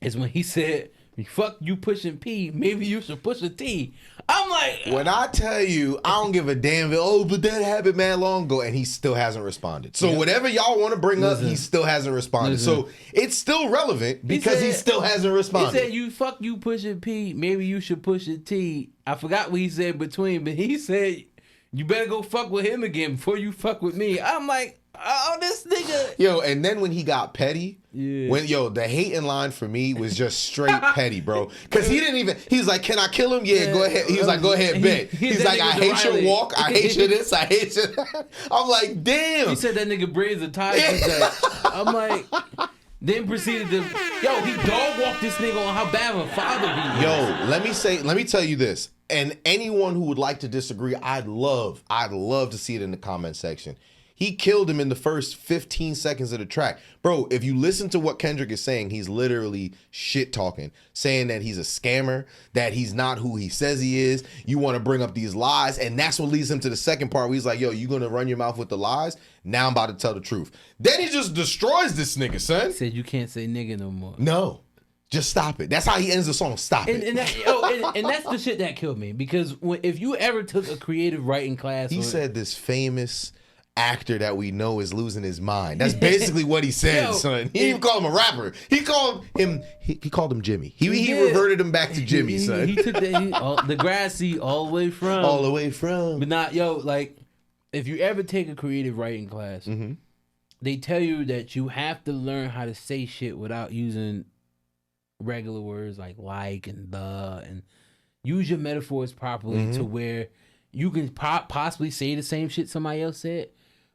is when he said, "Fuck you pushing P, maybe you should push a T." I'm like, When I tell you, I don't give a damn. Oh, but that happened man long ago, and he still hasn't responded. So whatever y'all want to bring up, he still hasn't responded. So it's still relevant because he still hasn't responded. He said, "You fuck you pushing P, maybe you should push a T." I forgot what he said between, but he said, "You better go fuck with him again before you fuck with me." I'm like, oh, this nigga. Yo, and then when he got petty, Yeah. the hating line for me was just straight petty, bro. Because he didn't even, he's like, can I kill him? Yeah, go ahead. He was like, go ahead, bet. He's like, I hate your walk. I hate your this. I hate your that. I'm like, damn. He said that nigga braids are tied. I'm like, then proceeded to, yo, he dog walked this nigga on how bad of a father he was. Yo, let me tell you this. And anyone who would like to disagree, I'd love to see it in the comment section. He killed him in the first 15 seconds of the track. Bro, if you listen to what Kendrick is saying, he's literally shit talking, saying that he's a scammer, that he's not who he says he is. You want to bring up these lies. And that's what leads him to the second part where he's like, yo, you going to run your mouth with the lies? Now I'm about to tell the truth. Then he just destroys this nigga, son. He said, you can't say nigga no more. No, just stop it. That's how he ends the song. Stop it. And that's the shit that killed me. Because if you ever took a creative writing class. He said this famous actor that we know is losing his mind. That's basically what he said, son. He didn't even call him a rapper. He called him Jimmy. He reverted him back to Jimmy, son. He took the grassy all the way from. All the way from. But not, like, if you ever take a creative writing class, they tell you that you have to learn how to say shit without using regular words like and the, and use your metaphors properly to where you can possibly say the same shit somebody else said,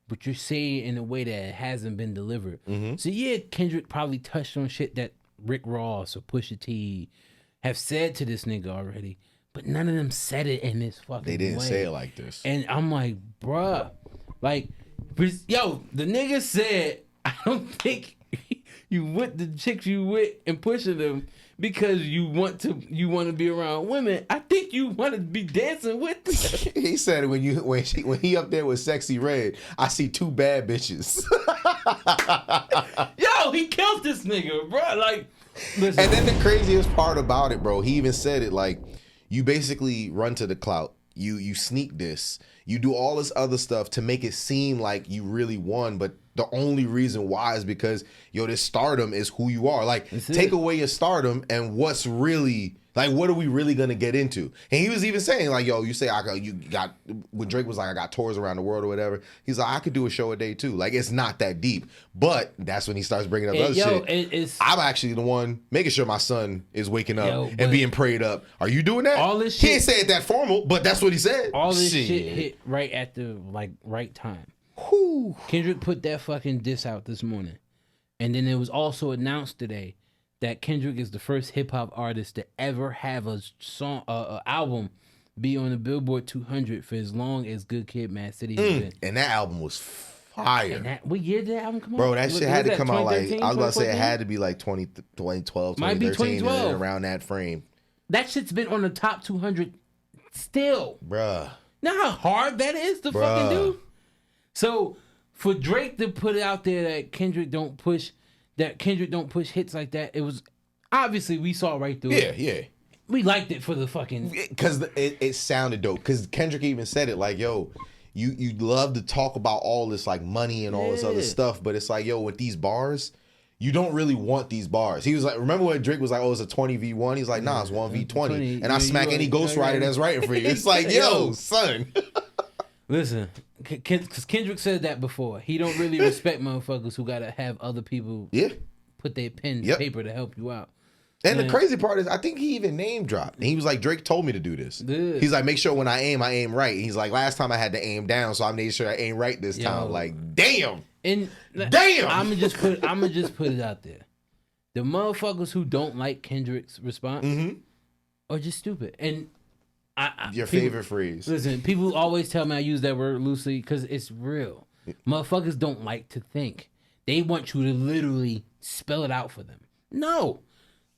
but you're saying it in a way that it hasn't been delivered. So yeah, Kendrick probably touched on shit that Rick Ross or Pusha T have said to this nigga already, but none of them said it in this fucking way. They didn't say it like this. And I'm like, bruh, like, yo, the nigga said, I don't think you with the chicks you with and pushing them because you want to be around women. I think you want to be dancing with them. He said when he up there with Sexy Red, I see two bad bitches. Yo, he killed this nigga, bro. Like, listen. And then the craziest part about it, bro, he even said it like, you basically run to the clout. You sneak this. You do all this other stuff to make it seem like you really won, but the only reason why is because, this stardom is who you are. Like, take away your stardom and what's really, like, what are we really going to get into? And he was even saying, like, yo, you say, when Drake was like, I got tours around the world or whatever, he's like, I could do a show a day too. Like, it's not that deep. But that's when he starts bringing up other shit. I'm actually the one making sure my son is waking up and being prayed up. Are you doing that? All this shit. He ain't say it that formal, but that's what he said. All this shit hit right at the, right time. Whew. Kendrick put that fucking diss out this morning. And then it was also announced today that Kendrick is the first hip hop artist to ever have a song, album be on the Billboard 200 for as long as Good Kid, Mad City has been. And that album was fire. What year did that album come out? Bro, that shit had to come out like, I was about to say it had to be like 2012, 2013, around that frame. That shit's been on the top 200 still. Bruh. Know how hard that is to fucking do? So for Drake to put it out there that Kendrick don't push hits like that, it was obviously we saw right through it. Yeah. We liked it for the fucking because it sounded dope. Because Kendrick even said it like, yo, you love to talk about all this like money and all this other stuff, but it's like, yo, with these bars, you don't really want these bars. He was like, remember when Drake was like, oh, it's a 20v1? He's like, nah, it's 1v20. And I smack any ghostwriter that's writing for you. It's like, yo, son. Listen, because Kendrick said that before. He don't really respect motherfuckers who gotta have other people put their pen to paper to help you out. And the crazy part is, I think he even name dropped. And he was like, Drake told me to do this. He's like, make sure when I aim right. And he's like, last time I had to aim down, so I made sure I aim right this time. Like, damn. And damn. I'ma just put it out there. The motherfuckers who don't like Kendrick's response are just stupid. And your favorite phrase. Listen, people always tell me I use that word loosely because it's real. Motherfuckers don't like to think. They want you to literally spell it out for them. No.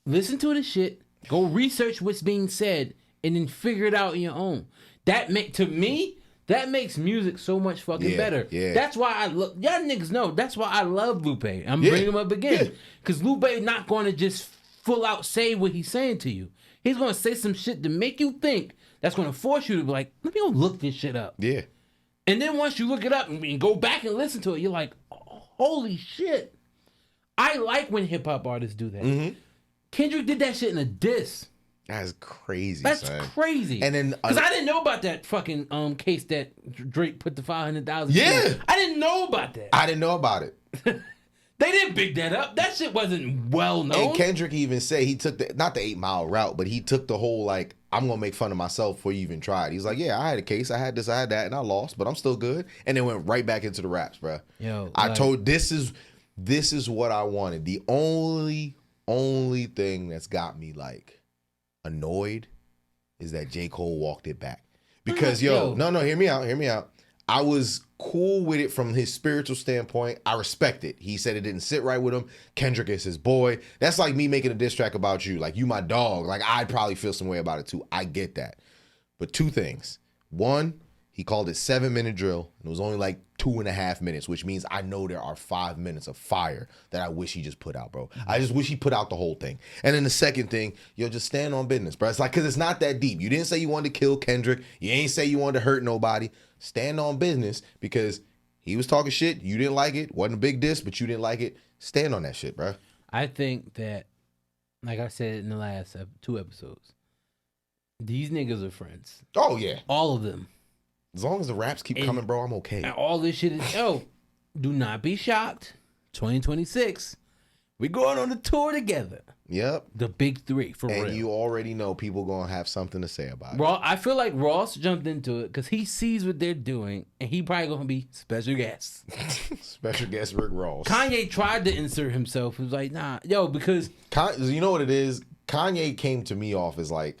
Listen to the shit. Go research what's being said and then figure it out on your own. To me, that makes music so much fucking better. Yeah. That's why I love, y'all niggas know, that's why I love Lupe. I'm bringing him up again. Because Lupe not going to just full out say what he's saying to you. He's going to say some shit to make you think. That's going to force you to be like, let me go look this shit up. Yeah. And then once you look it up and go back and listen to it, you're like, oh, holy shit. I like when hip hop artists do that. Kendrick did that shit in a diss. That's crazy. That's crazy. And then because I didn't know about that fucking case that Drake put the $500,000. Yeah, I didn't know about that. I didn't know about it. They didn't big that up. That shit wasn't well known. And Kendrick even said he took not the 8 Mile route, but he took the whole like, I'm gonna make fun of myself before you even tried. He's like, yeah, I had a case, I had this, I had that, and I lost, but I'm still good. And then went right back into the raps, bro. Yo, I told this is what I wanted. The only thing that's got me like annoyed is that J. Cole walked it back. Because no, hear me out. I was cool with it from his spiritual standpoint. I respect it. He said it didn't sit right with him. Kendrick is his boy. That's like me making a diss track about you. Like, you my dog. Like, I'd probably feel some way about it too. I get that. But 2 things. One, he called it 7-minute drill. And it was only like 2.5 minutes, which means I know there are 5 minutes of fire that I wish he just put out, bro. I just wish he put out the whole thing. And then the second thing, just stand on business, bro. It's like, because it's not that deep. You didn't say you wanted to kill Kendrick. You ain't say you wanted to hurt nobody. Stand on business, because He was talking shit. You didn't like it. Wasn't a big diss, but you didn't like it. Stand on that shit, bro. I think that, like I said in the last 2 episodes, these niggas are friends. Oh, yeah. All of them. As long as the raps keep coming, bro, I'm okay. And all this shit is, do not be shocked. 2026, we going on a tour together. Yep. The big 3, for real. And you already know people going to have something to say about it. I feel like Ross jumped into it because he sees what they're doing, and he probably going to be special guest. Special guest Rick Ross. Kanye tried to insert himself. He was like, nah, because... You know what it is? Kanye came to me off as like,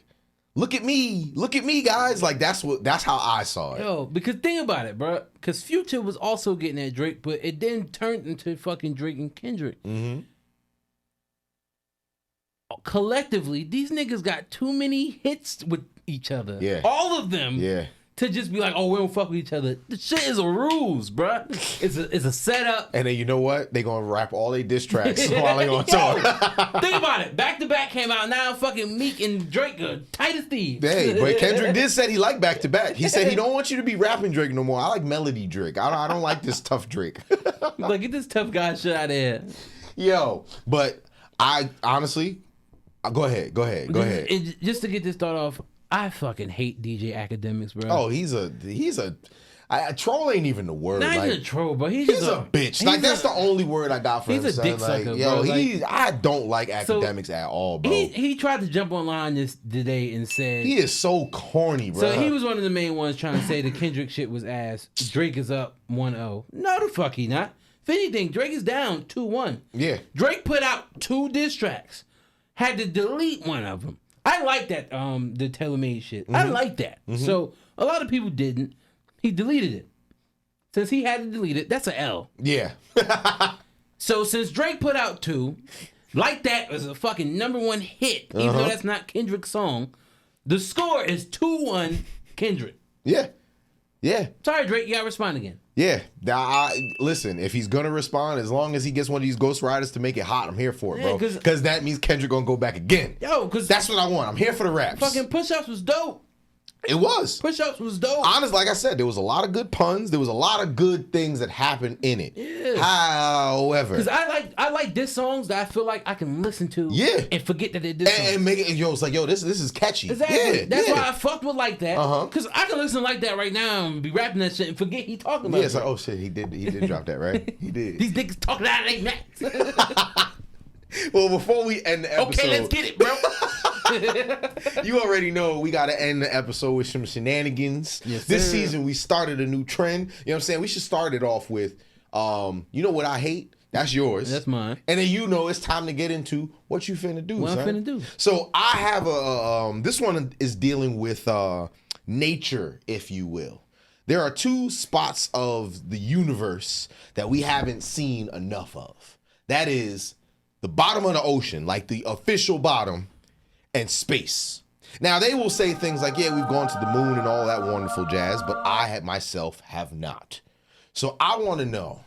look at me, guys. Like, that's how I saw it. Because think about it, bro. Because Future was also getting at Drake, but it then turned into fucking Drake and Kendrick. Mm-hmm. Collectively, these niggas got too many hits with each other. Yeah. All of them. Yeah. To just be like, we don't fuck with each other. The shit is a ruse, bruh. It's a setup. And then you know what? They gonna rap all their diss tracks while they on tour. Think about it. Back to Back came out. Now fucking Meek and Drake are tight as thieves. Hey, but Kendrick did say he liked Back to Back. He said he don't want you to be rapping Drake no more. I like melody Drake. I don't like this tough Drake. Like, get this tough guy shit out of here. Yo, but I honestly, go ahead. Just to get this thought off, I fucking hate DJ Academics, bro. Oh, he's a troll ain't even the word. Not like, even a troll, but he's a bitch. Like, that's the only word I got for him. He's a dick sucker, like, bro. I don't like Academics at all, bro. He tried to jump online today and said he is so corny, bro. So he was one of the main ones trying to say the Kendrick shit was ass. Drake is up 1-0. No, the fuck he not. If anything, Drake is down 2-1. Yeah. Drake put out 2 diss tracks. Had to delete one of them. I like that, the TaylorMade shit. I like that. So a lot of people didn't. He deleted it. Since he had to delete it, that's an L. Yeah. So since Drake put out 2, Like That was a fucking #1 hit, even though that's not Kendrick's song, the score is 2-1 Kendrick. Yeah. Yeah. Sorry, Drake, you gotta respond again. Yeah. Listen, if he's gonna respond, as long as he gets one of these Ghost Riders to make it hot, I'm here for it, bro. Because that means Kendrick gonna go back again. Because that's what I want. I'm here for the raps. Fucking Push Ups was dope. It was. Push Ups was dope. Honestly, like I said, there was a lot of good puns. There was a lot of good things that happened in it. Yeah. However, because I like diss songs that I feel like I can listen to. Yeah. And forget that they did and make it. It's like, this is catchy. Exactly. Yeah. That's why I fucked with Like That. Because I can listen to Like That right now and be rapping that shit and forget he talking about it. Yeah, it's like, oh shit, he did drop that, right? He did. These niggas talking out of their necks. Well, before we end the episode, okay, let's get it, bro. You already know we got to end the episode with some shenanigans. Yes, this sir. season, we started a new trend. You know what I'm saying? We should start it off with, you know what I hate? That's yours. That's mine. And then it's time to get into what you finna do, What son. I'm finna do. So I have this one is dealing with nature, if you will. There are 2 spots of the universe that we haven't seen enough of. That is the bottom of the ocean, like the official bottom, and space. Now, they will say things like, yeah, we've gone to the moon and all that wonderful jazz, but I myself have not. So I want to know,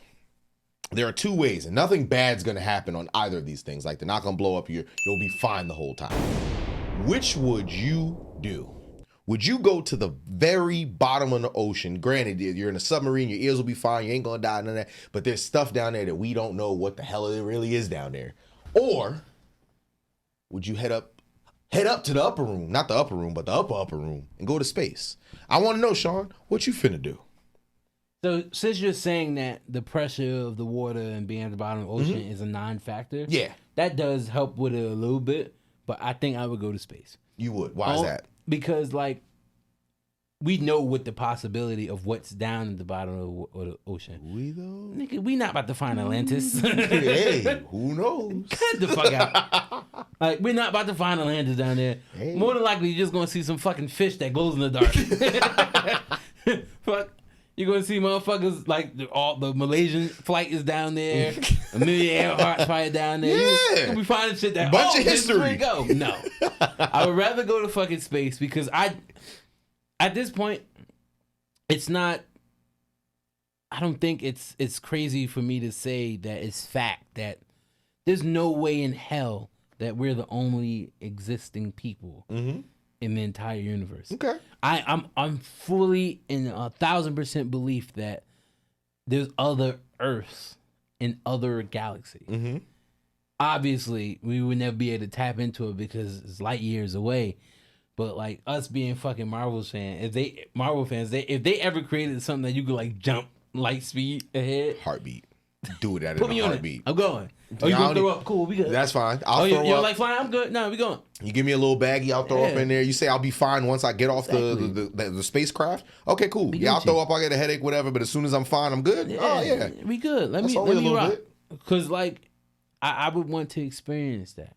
there are 2 ways, and nothing bad's going to happen on either of these things. Like, they're not going to blow up you. You'll be fine the whole time. Which would you do? Would you go to the very bottom of the ocean? Granted, you're in a submarine, your ears will be fine, you ain't going to die, none of that. But there's stuff down there that we don't know what the hell it really is down there. Or would you head up to the upper room, not the upper room, but the upper room, and go to space? I want to know, Sean, what you finna do? So since you're saying that the pressure of the water and being at the bottom of the ocean is a non-factor, Yeah. that does help with it a little bit, but I think I would go to space. You would. Why is that? Because, like, we know what the possibility of what's down at the bottom of the ocean. We though? Nigga, we not about to find Atlantis. Hey, who knows? Cut the fuck out. Like, we're not about to find Atlantis down there. Hey. More than likely, you're just going to see some fucking fish that glows in the dark. Fuck. You're going to see motherfuckers, like, all the Malaysian flight is down there. Amelia Earhart flight down there. Yeah. You're going to be finding shit that, Bunch of this is where history. we go. No. I would rather go to fucking space because at this point, it's not, I don't think it's crazy for me to say that it's fact that there's no way in hell that we're the only existing people in the entire universe. Okay. I'm fully in 1,000% belief that there's other Earths in other galaxies. Mm-hmm. Obviously, we would never be able to tap into it because it's light years away. But like us being fucking Marvel fans, if they ever created something that you could like jump light speed ahead, Heartbeat. Do it at put a me on it. heartbeat. I'm going. Oh, you gonna throw up? Cool, we good. That's fine. I'll throw you're up. like fine. I'm good. No, we going. You give me a little baggie, I'll throw up Yeah. in there. You say I'll be fine once I get off the spacecraft. Okay, cool. Yeah, I'll throw up. I'll get a headache, whatever. But as soon as I'm fine, I'm good. Yeah, Oh yeah, we good. Let That's me only a little rock. bit. Because like, I would want to experience that.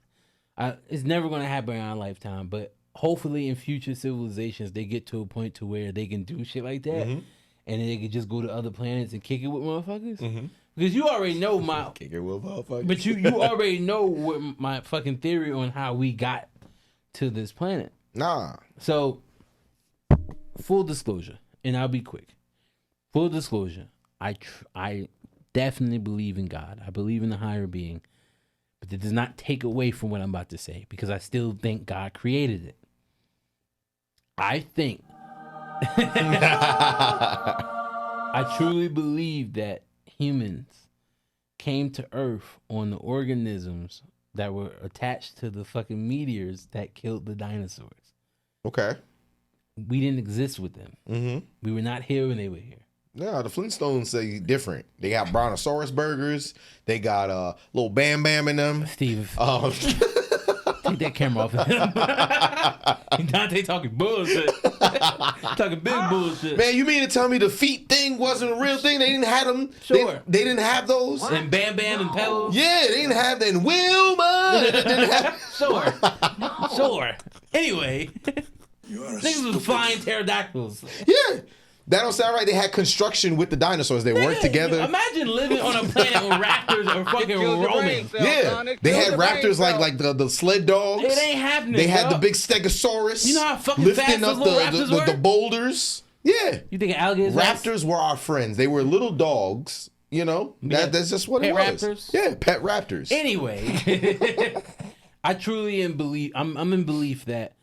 It's never gonna happen in our lifetime, but hopefully in future civilizations they get to a point to where they can do shit like that, and then they can just go to other planets and kick it with motherfuckers. Because you already know my kick it with motherfuckers. But you already know what my fucking theory on how we got to this planet. Nah. So, full disclosure, and I'll be quick. Full disclosure, I definitely believe in God. I believe in the higher being, but it does not take away from what I'm about to say because I still think God created it. I think I truly believe that humans came to Earth on the organisms that were attached to the fucking meteors that killed the dinosaurs. Okay. We didn't exist with them. Mm-hmm. We were not here when they were here. Yeah, the Flintstones say different. They got Brontosaurus burgers. They got little Bam Bam in them. Steve, take that camera off of him. Dante talking bullshit. Talking big bullshit. Man, you mean to tell me the feet thing wasn't a real thing? They didn't have them. Sure. They didn't have those. And Bam Bam and Pebbles. Yeah, they didn't have that. And Wilma didn't have. Sure. Anyway, niggas was flying pterodactyls. Yeah. That don't sound right. They had construction with the dinosaurs. They worked together. Imagine living on a planet where raptors are fucking roaming. Yeah, they had raptors like the sled dogs. It ain't happening. They had dog. the big stegosaurus. You know how fucking lifting fast up those little raptors were? the boulders. Yeah, You think alligators? raptors were our friends. They were little dogs. You know, that's just what it was. Raptors? Yeah, pet raptors. Anyway, I truly I'm in belief that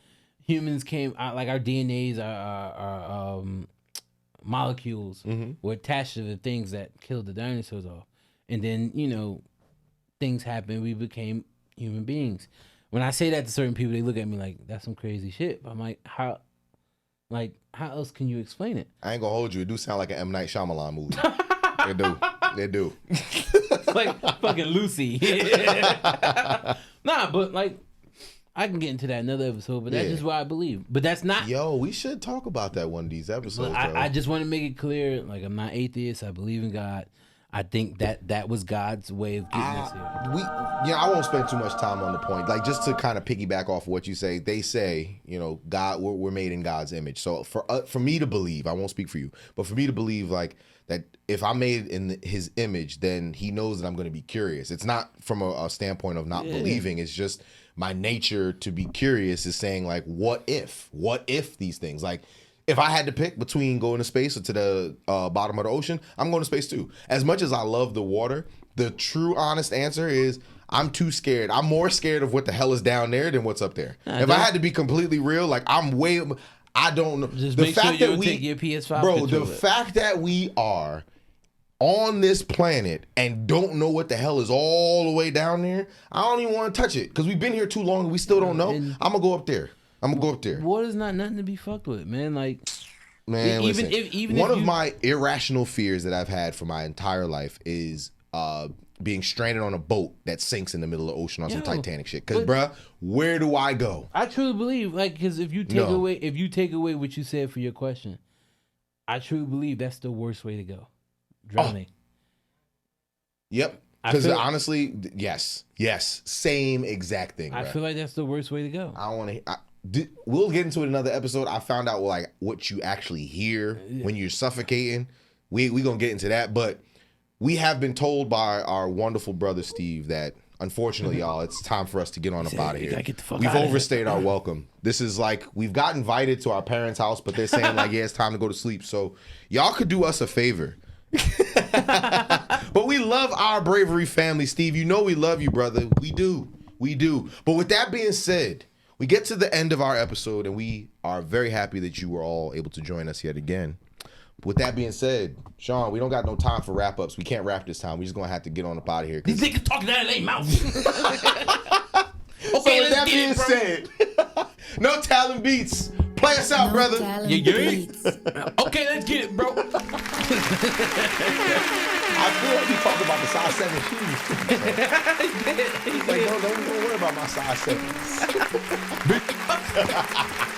humans came like our DNAs, our molecules were attached to the things that killed the dinosaurs off, and then things happened. We became human beings. When I say that to certain people, they look at me like that's some crazy shit. But I'm like, how else can you explain it? I ain't gonna hold you. It do sound like an M. Night Shyamalan movie. They do. Like fucking Lucy. Nah, but like I can get into that another episode, but that's just what I believe. But that's not. Yo, we should talk about that one of these episodes. I just want to make it clear, like I'm not atheist. I believe in God. I think that was God's way of getting us here. I won't spend too much time on the point. Like just to kind of piggyback off of what you say, they say, God, we're made in God's image. So for me to believe, I won't speak for you, but for me to believe like that, if I'm made in His image, then He knows that I'm going to be curious. It's not from a standpoint of not believing. It's just my nature to be curious is saying like, what if these things, like if I had to pick between going to space or to the bottom of the ocean, I'm going to space too. As much as I love the water, the true honest answer is I'm too scared. I'm more scared of what the hell is down there than what's up there. If I had to be completely real, like I don't know. Just make sure you don't take your PS5 bro, controller. the fact that we are on this planet and don't know what the hell is all the way down there, I don't even want to touch it because we've been here too long and we still don't know. I'm gonna go up there. Water's not nothing to be fucked with, man. Like, man, even listen, if one of my irrational fears that I've had for my entire life is being stranded on a boat that sinks in the middle of the ocean on some Titanic shit. Because, bruh, where do I go? I truly believe, like, because if you take away what you said for your question, I truly believe that's the worst way to go. Drowning. Yep. Because honestly, yes, same exact thing. I feel like that's the worst way to go. I don't want to. We'll get into it in another episode. I found out like what you actually hear when you're suffocating. We gonna get into that, but we have been told by our wonderful brother Steve that unfortunately, y'all, it's time for us to get on up out of here. We've overstayed our welcome. This is like we've got invited to our parents' house, but they're saying like, yeah, it's time to go to sleep. So y'all could do us a favor. But we love our Bravery family, Steve. You know we love you, brother. We do. But with that being said, we get to the end of our episode, and we are very happy that you were all able to join us yet again. With that being said, Sean, we don't got no time for wrap ups. We can't wrap this time. We just gonna have to get on up out of here. These niggas talking out of their mouth. So with that being said, no talent beats. Play us out, brother. Okay, let's get it, bro. I feel like you talking about the size 7 shoes. Like, don't worry about my size 7s.